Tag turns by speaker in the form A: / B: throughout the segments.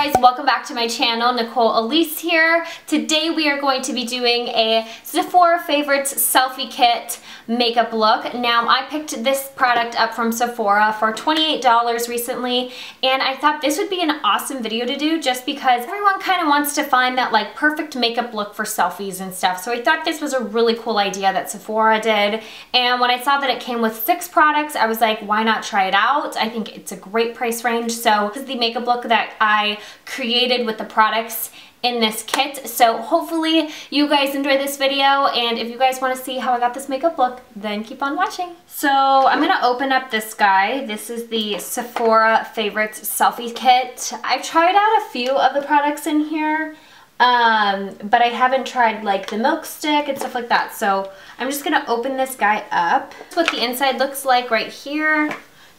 A: guys, welcome back to my channel. Nicole Elise here. Today we are going to be doing a Sephora Favorites Selfie Kit makeup look. Now I picked this product up from Sephora for $28 recently, and I thought this would be an awesome video to do just because everyone kind of wants to find that like perfect makeup look for selfies and stuff. So I thought this was a really cool idea that Sephora did, and when I saw that it came with 6 products, I was like, why not try it out? I think it's a great price range. So this is the makeup look that I created with the products in this kit. So hopefully you guys enjoy this video, and if you guys want to see how I got this makeup look, then keep on watching. So I'm going to open up this guy. This is the Sephora Favorites Selfie Kit. I've tried out a few of the products in here, but I haven't tried like the milk stick and stuff like that. So I'm just going to open this guy up. That's what the inside looks like right here.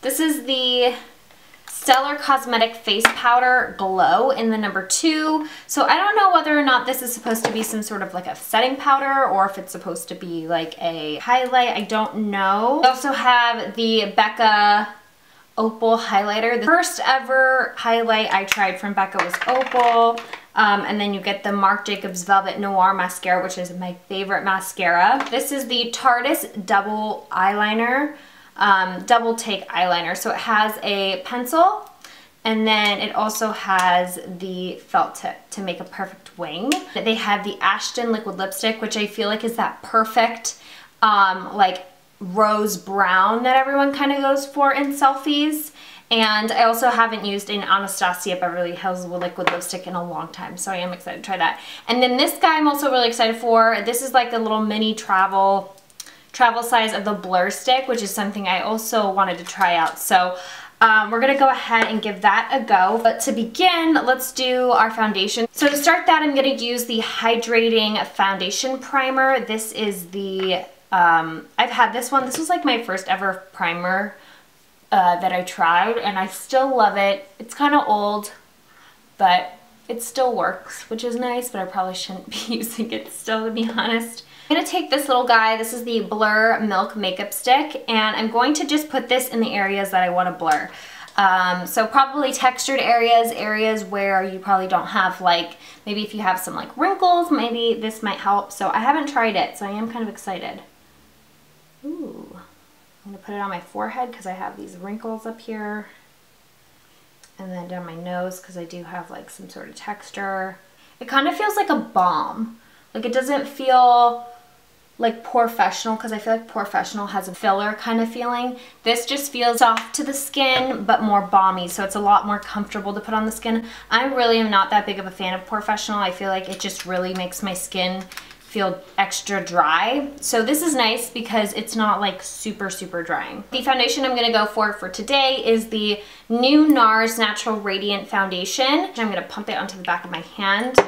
A: This is the Stellar Cosmetic Face Powder Glow in the number 2. So I don't know whether or not this is supposed to be some sort of like a setting powder or if it's supposed to be like a highlight. I don't know. I also have the Becca Opal highlighter. The first ever highlight I tried from Becca was Opal. And then you get the Marc Jacobs Velvet Noir Mascara, which is my favorite mascara. This is the Tarteist Double Eyeliner. Double take eyeliner. So it has a pencil, and then it also has the felt tip to make a perfect wing. They have the Ashton liquid lipstick, which I feel like is that perfect like rose brown that everyone kind of goes for in selfies. And I also haven't used an Anastasia Beverly Hills liquid lipstick in a long time, so I am excited to try that. And then this guy I'm also really excited for. This is like the little mini travel size of the Blur Stick, which is something I also wanted to try out. So we're gonna go ahead and give that a go. But to begin, let's do our foundation. So to start that, I'm gonna use the Hydrating Foundation Primer. This is the, I've had this one. This was like my first ever primer that I tried, and I still love it. It's kind of old, but it still works, which is nice, but I probably shouldn't be using it still, to be honest. I'm going to take this little guy. This is the Blur Milk Makeup Stick, and I'm going to just put this in the areas that I want to blur. So probably textured areas where you probably don't have, like, maybe if you have some like wrinkles, maybe this might help. So I haven't tried it, so I am kind of excited. Ooh, I'm going to put it on my forehead because I have these wrinkles up here. And then down my nose because I do have like some sort of texture. It kind of feels like a balm. Like it doesn't feel like Professional, because I feel like Professional has a filler kind of feeling. This just feels soft to the skin but more balmy, so it's a lot more comfortable to put on the skin. I really am not that big of a fan of Professional. I feel like it just really makes my skin feel extra dry. So this is nice because it's not like super drying. The foundation I'm going to go for today is the new NARS Natural Radiant Foundation. I'm going to pump it onto the back of my hand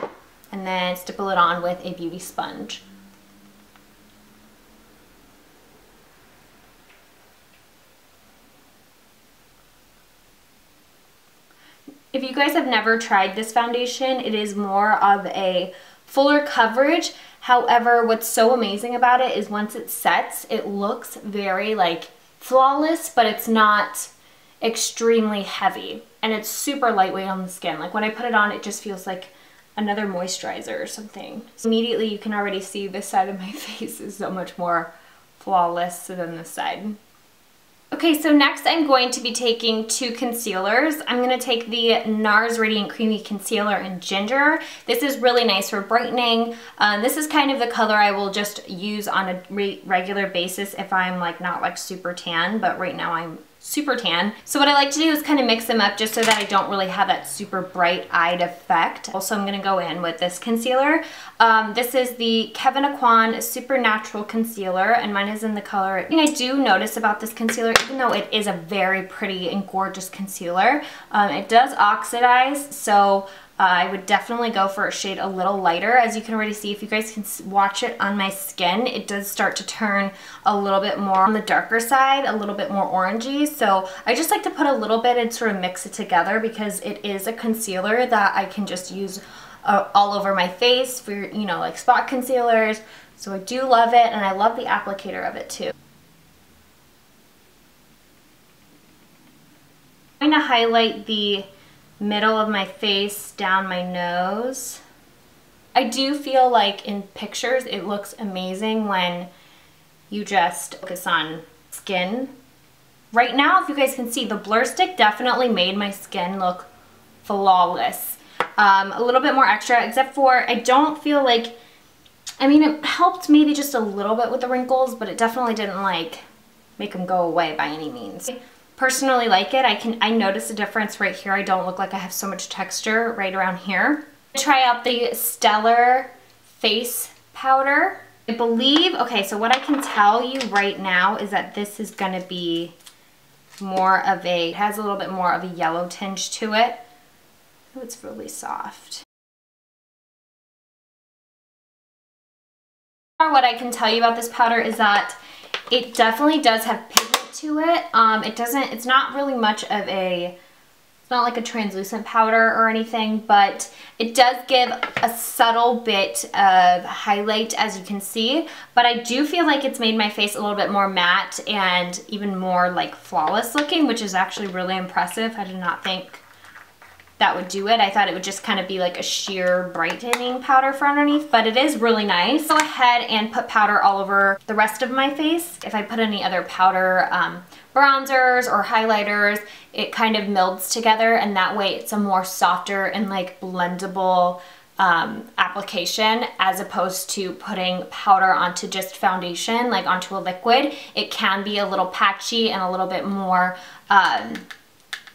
A: and then stipple it on with a beauty sponge. If you guys have never tried this foundation, it is more of a fuller coverage. However, what's so amazing about it is once it sets, it looks very like flawless, but it's not extremely heavy, and it's super lightweight on the skin. Like when I put it on, it just feels like another moisturizer or something. So immediately you can already see this side of my face is so much more flawless than this side. Okay, so next I'm going to be taking 2 concealers. I'm going to take the NARS Radiant Creamy Concealer in Ginger. This is really nice for brightening. This is kind of the color I will just use on a regular basis if I'm like not like super tan, but right now I'm super tan. So what I like to do is kind of mix them up just so that I don't really have that super bright-eyed effect. Also, I'm going to go in with this concealer. This is the Kevyn Aucoin Supernatural Concealer, and mine is in the color. The thing I do notice about this concealer, even though it is a very pretty and gorgeous concealer, it does oxidize, so I would definitely go for a shade a little lighter. As you can already see, if you guys can watch it on my skin, it does start to turn a little bit more on the darker side, a little bit more orangey. So I just like to put a little bit and sort of mix it together because it is a concealer that I can just use all over my face for, you know, like spot concealers. So I do love it, and I love the applicator of it too. I'm going to highlight the middle of my face, down my nose. I do feel like in pictures it looks amazing when you just focus on skin. Right now, if you guys can see, the blur stick definitely made my skin look flawless. A little bit more extra, except for I don't feel like, I mean, it helped maybe just a little bit with the wrinkles, but it definitely didn't like make them go away by any means. I personally like it. I notice a difference right here. I don't look like I have so much texture right around here. Try out the Stellar face powder. I believe, okay, so what I can tell you right now is that this is gonna be more of a, it has a little bit more of a yellow tinge to it. Oh, it's really soft. What I can tell you about this powder is that it definitely does have pigment to it. It's not really much of a, it's not like a translucent powder or anything, but it does give a subtle bit of highlight, as you can see, but I do feel like it's made my face a little bit more matte and even more like flawless looking, which is actually really impressive. I did not think that would do it. I thought it would just kind of be like a sheer brightening powder for underneath, but it is really nice. Go ahead and put powder all over the rest of my face. If I put any other powder, bronzers or highlighters, it kind of melds together, and that way it's a more softer and like blendable application, as opposed to putting powder onto just foundation, like onto a liquid. It can be a little patchy and a little bit more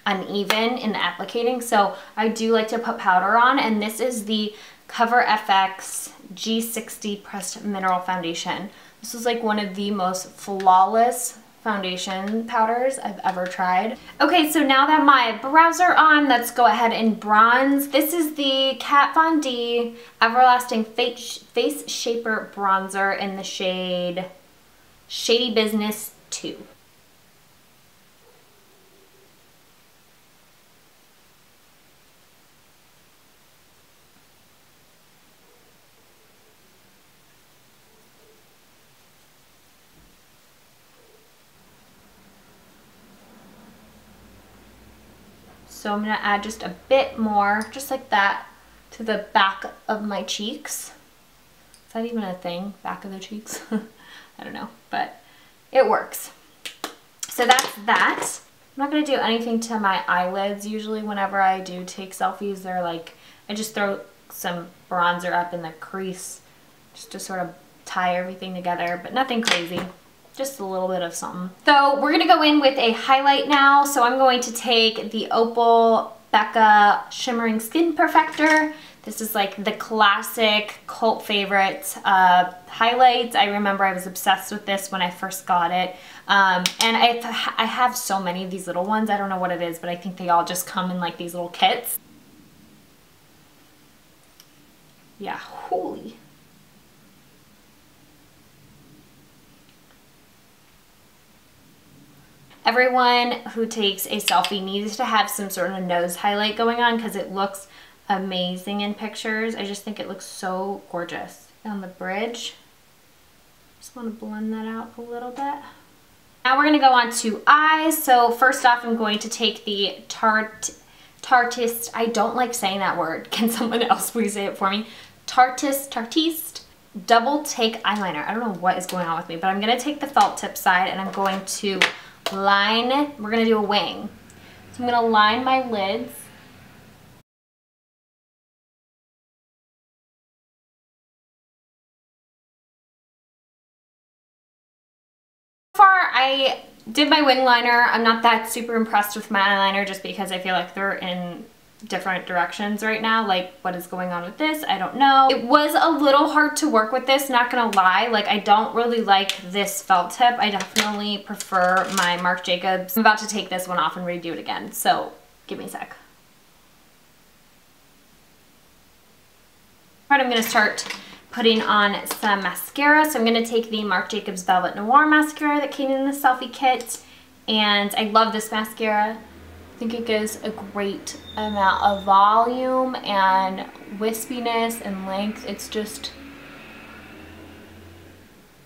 A: uneven in the applicating, so I do like to put powder on, and this is the Cover FX G60 Pressed Mineral Foundation. This is like one of the most flawless foundation powders I've ever tried. Okay, so now that my brows are on, let's go ahead and bronze. This is the Kat Von D Everlasting Face Shaper Bronzer in the shade Shady Business 2. So I'm gonna add just a bit more, just like that, to the back of my cheeks. Is that even a thing? Back of the cheeks? I don't know, but it works. So that's that. I'm not gonna do anything to my eyelids. Usually whenever I do take selfies, they're like, I just throw some bronzer up in the crease just to sort of tie everything together, but nothing crazy. Just a little bit of something. So we're gonna go in with a highlight now. So I'm going to take the Opal Becca Shimmering Skin Perfector. This is like the classic cult favorite highlights. I remember I was obsessed with this when I first got it. And I have so many of these little ones. I don't know what it is, but I think they all just come in like these little kits. Yeah, holy. Everyone who takes a selfie needs to have some sort of nose highlight going on because it looks amazing in pictures. I just think it looks so gorgeous. On the bridge, just want to blend that out a little bit. Now we're going to go on to eyes. So first off, I'm going to take the Tartiste, I don't like saying that word. Can someone else please say it for me? Tartiste Double Take Eyeliner. I don't know what is going on with me, but I'm going to take the felt tip side and I'm going to line, we're going to do a wing. So I'm going to line my lids. So far I did my wing liner. I'm not that super impressed with my eyeliner just because I feel like they're in different directions right now. Like, what is going on with this? I don't know. It was a little hard to work with this, not gonna lie. Like, I don't really like this felt tip. I definitely prefer my Marc Jacobs. I'm about to take this one off and redo it again, so give me a sec. All right, I'm gonna start putting on some mascara. So I'm gonna take the Marc Jacobs Velvet Noir mascara that came in the selfie kit, and I love this mascara. I think it gives a great amount of volume and wispiness and length. It's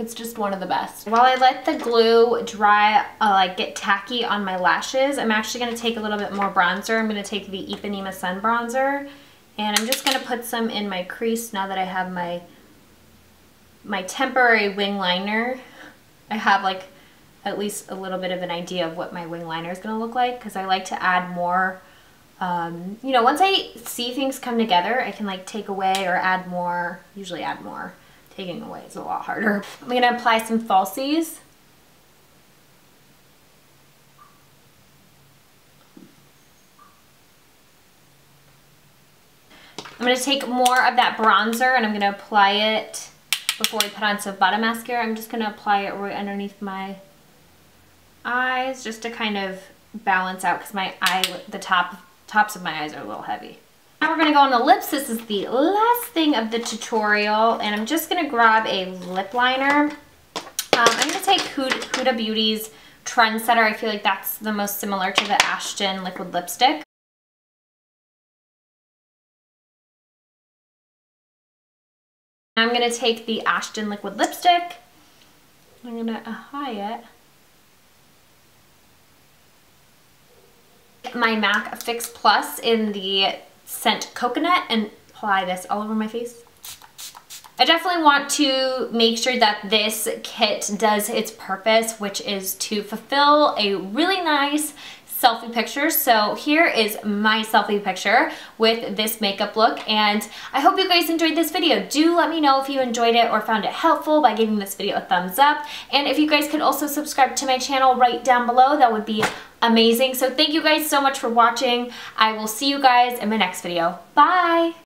A: It's just one of the best. While I let the glue dry, like get tacky on my lashes, I'm actually going to take a little bit more bronzer. I'm going to take the Ipanema Sun Bronzer, and I'm just going to put some in my crease now that I have my temporary wing liner. I have like at least a little bit of an idea of what my wing liner is going to look like, because I like to add more. You know, once I see things come together, I can like take away or add more, usually add more. Taking away is a lot harder. I'm going to apply some falsies. I'm going to take more of that bronzer and I'm going to apply it before we put on some bottom mascara. I'm just going to apply it right underneath my eyes just to kind of balance out, because my the tops of my eyes are a little heavy. Now we're going to go on the lips. This is the last thing of the tutorial, and I'm just going to grab a lip liner. I'm going to take Huda Beauty's Trendsetter. I feel like that's the most similar to the Ashton liquid lipstick. I'm going to take the Ashton liquid lipstick. I'm going to apply it. My MAC Fix Plus in the scent Coconut and apply this all over my face. I definitely want to make sure that this kit does its purpose, which is to fulfill a really nice selfie picture. So here is my selfie picture with this makeup look, and I hope you guys enjoyed this video. Do let me know if you enjoyed it or found it helpful by giving this video a thumbs up, and if you guys could also subscribe to my channel right down below, that would be amazing. So thank you guys so much for watching. I will see you guys in my next video. Bye!